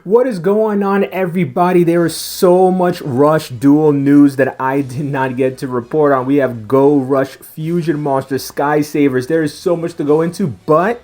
What is going on, everybody? There is so much Rush Duel news that I did not get to report on. We have Go Rush Fusion Monsters, Sky Savers. There is so much to go into, but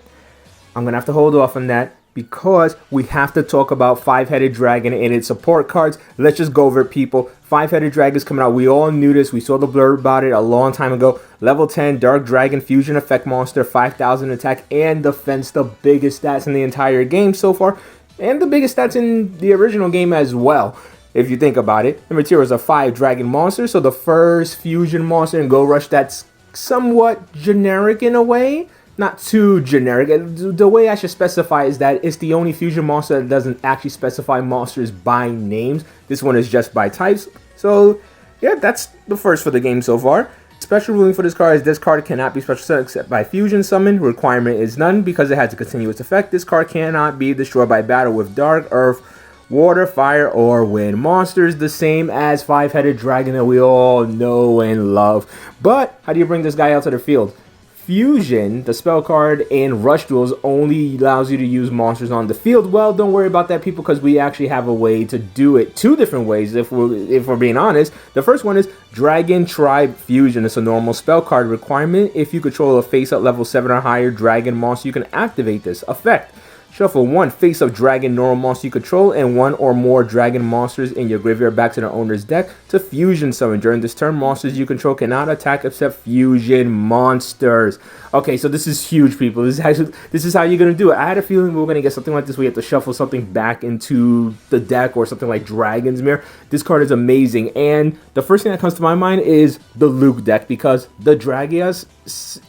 I'm going to have to hold off on that because we have to talk about Five-Headed Dragon and its support cards. Let's just go over it, people. Five-Headed Dragon is coming out. We all knew this. We saw the blurb about it a long time ago. Level 10, Dark Dragon, Fusion Effect Monster, 5,000 attack and defense. The biggest stats in the entire game so far. And the biggest stats in the original game as well, if you think about it. The materials are 5 dragon monsters, so the first fusion monster in Go Rush that's somewhat generic in a way. Not too generic. The way I should specify is that it's the only fusion monster that doesn't actually specify monsters by names. This one is just by types. So, yeah, that's the first for the game so far. Special ruling for this card is this card cannot be special set except by fusion summon. Requirement is none because it has a continuous effect. This card cannot be destroyed by battle with dark, earth, water, fire, or wind monsters, the same as Five-Headed Dragon that we all know and love. But how do you bring this guy out to the field? Fusion, the spell card in Rush Duels, only allows you to use monsters on the field. Well, don't worry about that, people, because we actually have a way to do it. 2 different ways, if we're being honest. The first one is Dragon Tribe Fusion. It's a normal spell card requirement. If you control a face-up level 7 or higher dragon monster, you can activate this effect. Shuffle 1 face-up dragon normal monster you control and 1 or more dragon monsters in your graveyard back to their owner's deck to fusion summon. During this turn, monsters you control cannot attack except fusion monsters. Okay, so this is huge, people. This is how you're going to do it. I had a feeling we were going to get something like this. We have to shuffle something back into the deck or something like Dragon's Mirror. This card is amazing. And the first thing that comes to my mind is the Luke deck because the Dragias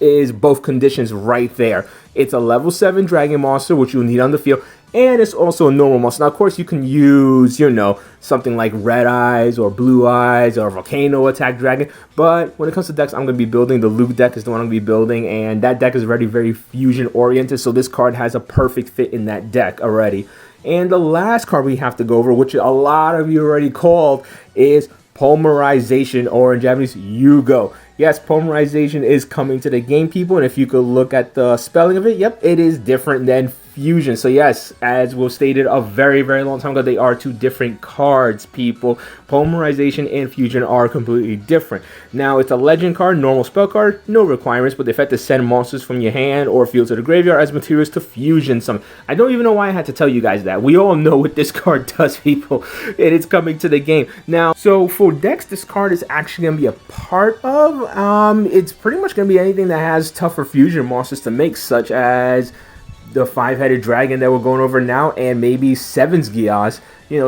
is both conditions right there. It's a level 7 dragon monster, which you'll need on the field, and it's also a normal monster. Now, of course, you can use, something like Red Eyes or Blue Eyes or Volcano Attack Dragon, but when it comes to decks, I'm going to be building the Luke deck is the one I'm going to be building, and that deck is already very fusion-oriented, so this card has a perfect fit in that deck already. And the last card we have to go over, which a lot of you already called, is Polymerization, or in Japanese, Yugo. Yes, polymerization is coming to the game, people, and if you could look at the spelling of it, yep, it is different than fusion. So yes, as was stated a very, very long time ago, they are 2 different cards, people. Polymerization and fusion are completely different. Now, it's a legend card, normal spell card, no requirements, but the effect is send monsters from your hand or field to the graveyard as materials to fusion summon. I don't even know why I had to tell you guys that. We all know what this card does, people, and it's coming to the game. Now, so for decks, this card is actually going to be a part of. It's pretty much going to be anything that has tougher fusion monsters to make, such as the Five-Headed Dragon that we're going over now, and maybe Seven's Gias.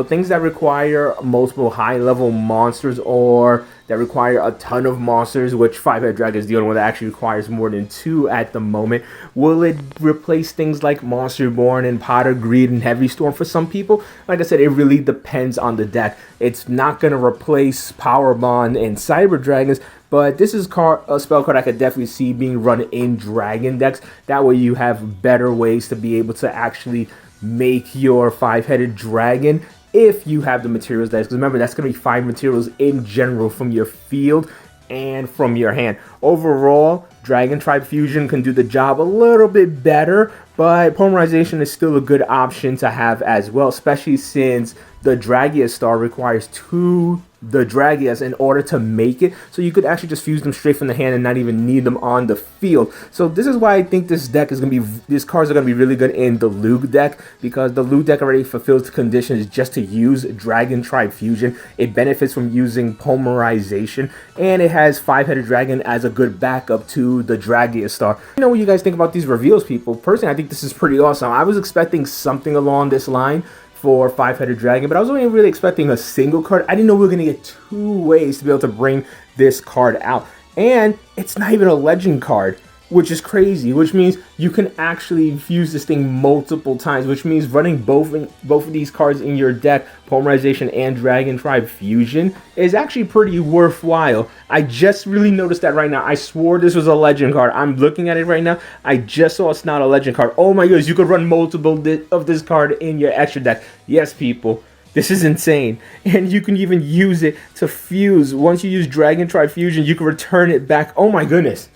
Things that require multiple high-level monsters or that require a ton of monsters, which Five-Headed Dragon is the only one that actually requires more than 2 at the moment. Will it replace things like Monsterborn and Pot of Greed and Heavy Storm for some people? Like I said, it really depends on the deck. It's not going to replace Power Bond and Cyber Dragons, but this is a spell card I could definitely see being run in dragon decks. That way you have better ways to be able to actually make your Five-Headed Dragon if you have the materials. Because remember, that's going to be 5 materials in general from your field and from your hand. Overall, Dragon Tribe Fusion can do the job a little bit better, but Polymerization is still a good option to have as well, especially since the Dragia Star requires 2 the Dragias in order to make it, so you could actually just fuse them straight from the hand and not even need them on the field. So this is why I think these cards are going to be really good in the Luke deck, because the Luke deck already fulfills the conditions just to use Dragon Tribe Fusion. It benefits from using Polymerization, and it has Five-Headed Dragon as a good backup to the Dragia Star. What you guys think about these reveals, people. Personally, I think this is pretty awesome. I was expecting something along this line for Five-Headed Dragon, but I was only really expecting a single card. I didn't know we were going to get 2 ways to be able to bring this card out. And it's not even a legend card, which is crazy, which means you can actually fuse this thing multiple times, which means running both of these cards in your deck, Polymerization and Dragon Tribe Fusion, is actually pretty worthwhile. I just really noticed that right now. I swore this was a legend card. I'm looking at it right now. I just saw it's not a legend card. Oh my goodness, you could run multiple of this card in your extra deck. Yes, people. This is insane. And you can even use it to fuse. Once you use Dragon Tribe Fusion, you can return it back. Oh my goodness.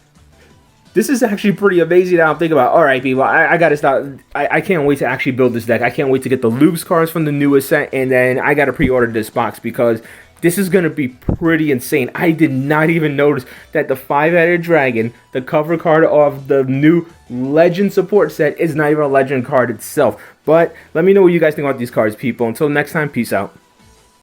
This is actually pretty amazing now I'm thinking about. All right, people, I gotta stop. I can't wait to actually build this deck. I can't wait to get the loops cards from the newest set, and then I gotta pre-order this box because this is gonna be pretty insane. I did not even notice that the 5-headed dragon, the cover card of the new Legend support set, is not even a Legend card itself. But let me know what you guys think about these cards, people. Until next time, peace out.